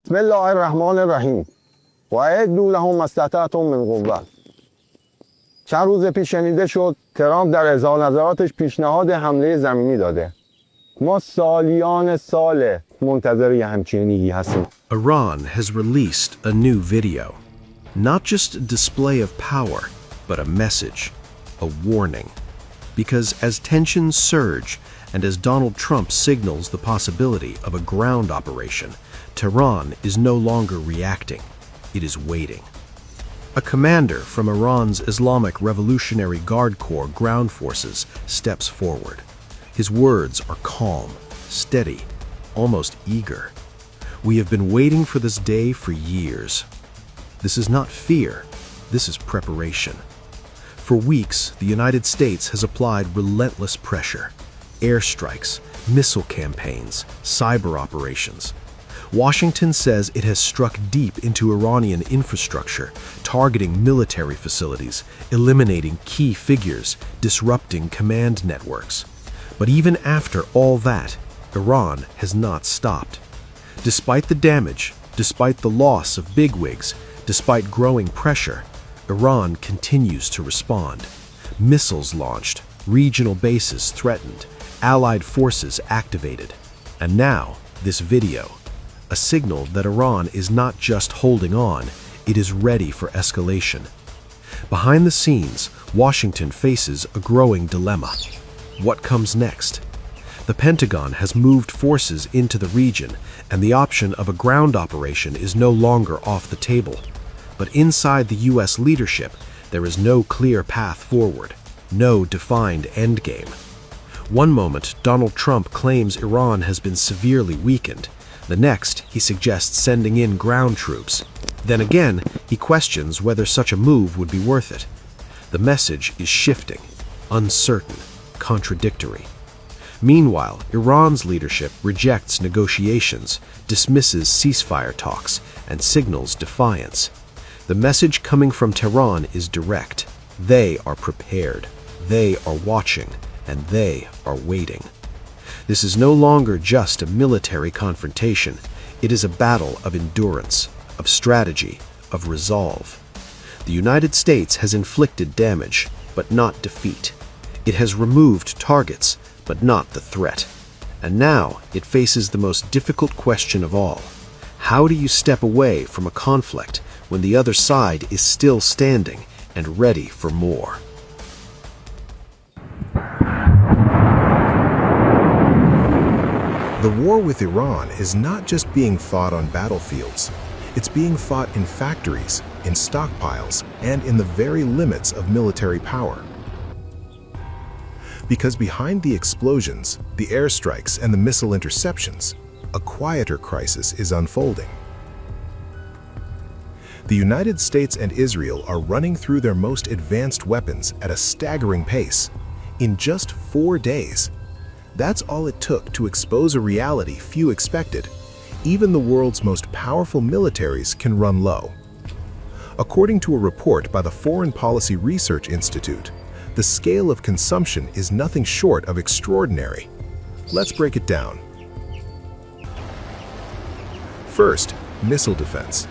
بسم الله الرحمن الرحیم و اعدوا لهم ما استطعتم من قوة. چند روز پیش شنیده شد ترامپ در اظهار نظراتش پیشنهاد حمله زمینی داده. ما سالیان سال منتظر یه همچینی هستیم. Iran has released a new video. Not just a display of power, but a message, a warning. Because as tensions surge and as Donald Trump signals the possibility of a ground operation, Tehran is no longer reacting, it is waiting. A commander from Iran's Islamic Revolutionary Guard Corps ground forces steps forward. His words are calm, steady, almost eager. We have been waiting for this day for years. This is not fear, this is preparation. For weeks, the United States has applied relentless pressure. Airstrikes, missile campaigns, cyber operations. Washington says it has struck deep into Iranian infrastructure, targeting military facilities, eliminating key figures, disrupting command networks. But even after all that, Iran has not stopped. Despite the damage, despite the loss of bigwigs, despite growing pressure, Iran continues to respond. Missiles launched, regional bases threatened, allied forces activated. And now, this video. A signal that Iran is not just holding on, it is ready for escalation. Behind the scenes, Washington faces a growing dilemma. What comes next? The Pentagon has moved forces into the region, and the option of a ground operation is no longer off the table. But inside the U.S. leadership, there is no clear path forward, no defined endgame. One moment, Donald Trump claims Iran has been severely weakened. The next, he suggests sending in ground troops. Then again, he questions whether such a move would be worth it. The message is shifting, uncertain, contradictory. Meanwhile, Iran's leadership rejects negotiations, dismisses ceasefire talks, and signals defiance. The message coming from Tehran is direct. They are prepared, they are watching, and they are waiting. This is no longer just a military confrontation. It is a battle of endurance, of strategy, of resolve. The United States has inflicted damage, but not defeat. It has removed targets, but not the threat. And now it faces the most difficult question of all. How do you step away from a conflict when the other side is still standing and ready for more? The war with Iran is not just being fought on battlefields. It's being fought in factories, in stockpiles, and in the very limits of military power. Because behind the explosions, the airstrikes, and the missile interceptions, a quieter crisis is unfolding. The United States and Israel are running through their most advanced weapons at a staggering pace. In just 4 days, that's all it took to expose a reality few expected. Even the world's most powerful militaries can run low. According to a report by the Foreign Policy Research Institute, the scale of consumption is nothing short of extraordinary. Let's break it down. First, missile defense.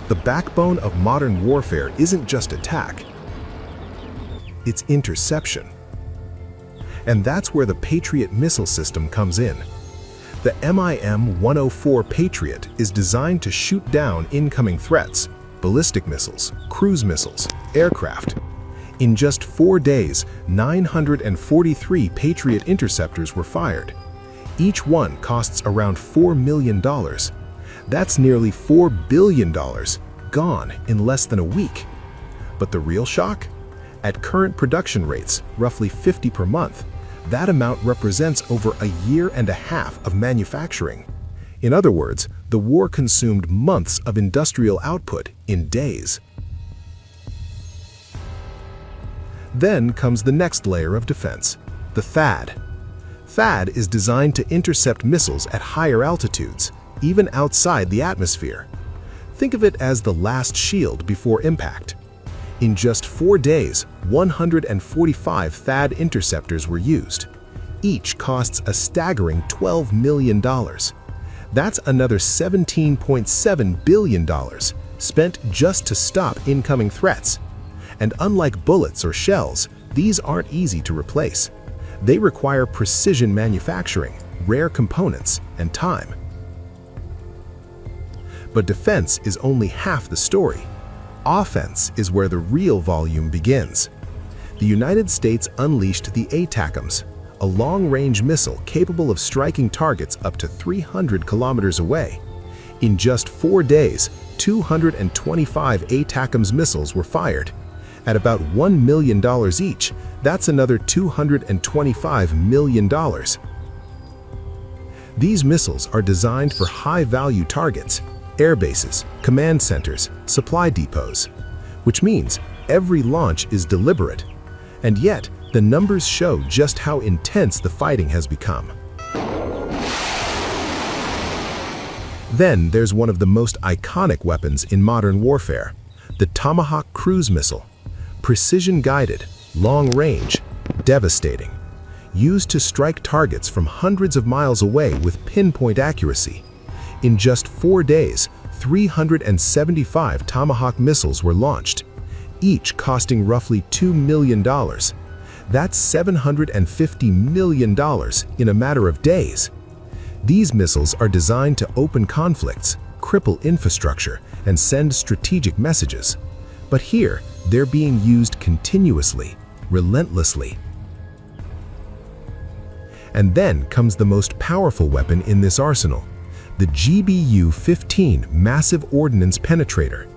The backbone of modern warfare isn't just attack, it's interception. And that's where the Patriot missile system comes in. The MIM-104 Patriot is designed to shoot down incoming threats, ballistic missiles, cruise missiles, aircraft. In just 4 days, 943 Patriot interceptors were fired. Each one costs around $4 million. That's nearly $4 billion gone in less than a week. But the real shock? At current production rates, roughly 50 per month, that amount represents over a year and a half of manufacturing. In other words, the war consumed months of industrial output in days. Then comes the next layer of defense, the THAAD. THAAD is designed to intercept missiles at higher altitudes, even outside the atmosphere. Think of it as the last shield before impact. In just 4 days, 145 THAAD interceptors were used. Each costs a staggering $12 million. That's another $17.7 billion spent just to stop incoming threats. And unlike bullets or shells, these aren't easy to replace. They require precision manufacturing, rare components, and time. But defense is only half the story. Offense is where the real volume begins. The United States unleashed the ATACMS, a long-range missile capable of striking targets up to 300 kilometers away. In just 4 days, 225 ATACMS missiles were fired. At about $1 million each, that's another $225 million. These missiles are designed for high-value targets, air bases, command centers, supply depots, which means every launch is deliberate. And yet, the numbers show just how intense the fighting has become. Then there's one of the most iconic weapons in modern warfare, the Tomahawk cruise missile. Precision-guided, long-range, devastating. Used to strike targets from hundreds of miles away with pinpoint accuracy. In just 4 days, 375 Tomahawk missiles were launched, each costing roughly $2 million. That's $750 million in a matter of days. These missiles are designed to open conflicts, cripple infrastructure, and send strategic messages. But here, they're being used continuously, relentlessly. And then comes the most powerful weapon in this arsenal, the GBU-15 Massive Ordnance Penetrator.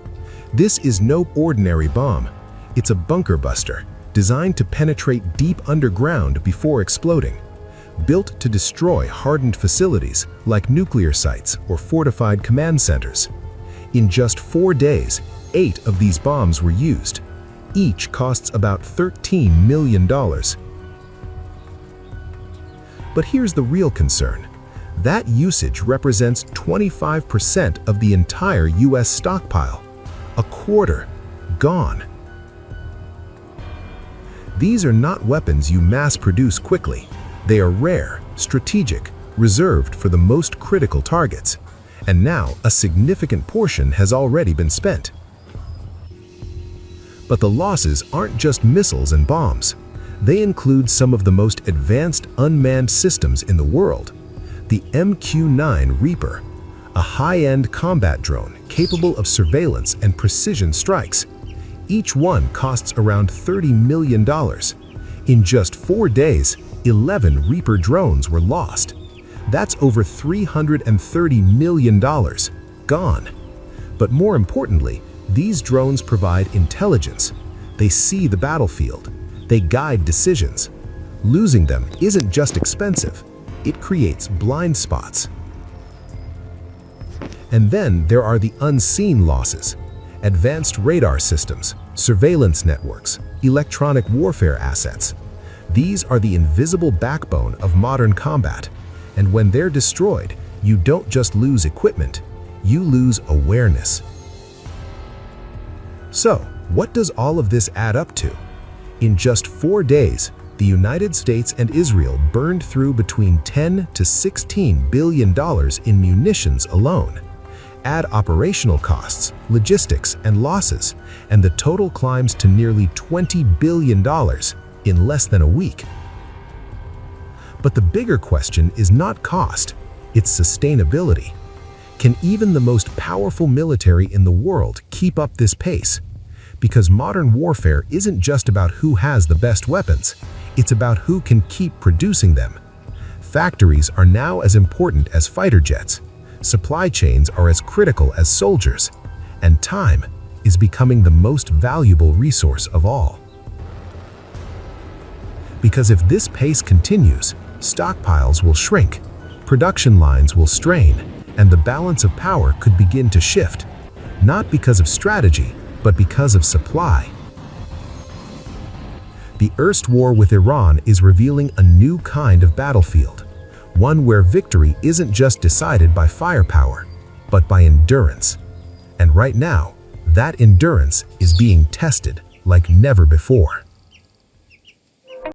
This is no ordinary bomb. It's a bunker buster, designed to penetrate deep underground before exploding. Built to destroy hardened facilities like nuclear sites or fortified command centers. In just 4 days, 8 of these bombs were used. Each costs about $13 million. But here's the real concern. That usage represents 25% of the entire US stockpile. A quarter gone. These are not weapons you mass-produce quickly. They are rare, strategic, reserved for the most critical targets. And now a significant portion has already been spent. But the losses aren't just missiles and bombs. They include some of the most advanced unmanned systems in the world. The MQ-9 Reaper, a high-end combat drone capable of surveillance and precision strikes. Each one costs around $30 million. In just 4 days, 11 Reaper drones were lost. That's over $330 million gone. But more importantly, these drones provide intelligence. They see the battlefield. They guide decisions. Losing them isn't just expensive. It creates blind spots. And then there are the unseen losses. Advanced radar systems, surveillance networks, electronic warfare assets. These are the invisible backbone of modern combat. And when they're destroyed, you don't just lose equipment, you lose awareness. So, what does all of this add up to? In just 4 days, the United States and Israel burned through between $10 to $16 billion in munitions alone. Add operational costs, logistics, and losses, and the total climbs to nearly $20 billion in less than a week. But the bigger question is not cost, it's sustainability. Can even the most powerful military in the world keep up this pace? Because modern warfare isn't just about who has the best weapons, it's about who can keep producing them. Factories are now as important as fighter jets. Supply chains are as critical as soldiers, and time is becoming the most valuable resource of all. Because if this pace continues, stockpiles will shrink, production lines will strain, and the balance of power could begin to shift, not because of strategy, but because of supply. The Earst War with Iran is revealing a new kind of battlefield, one where victory isn't just decided by firepower, but by endurance. And right now, that endurance is being tested like never before.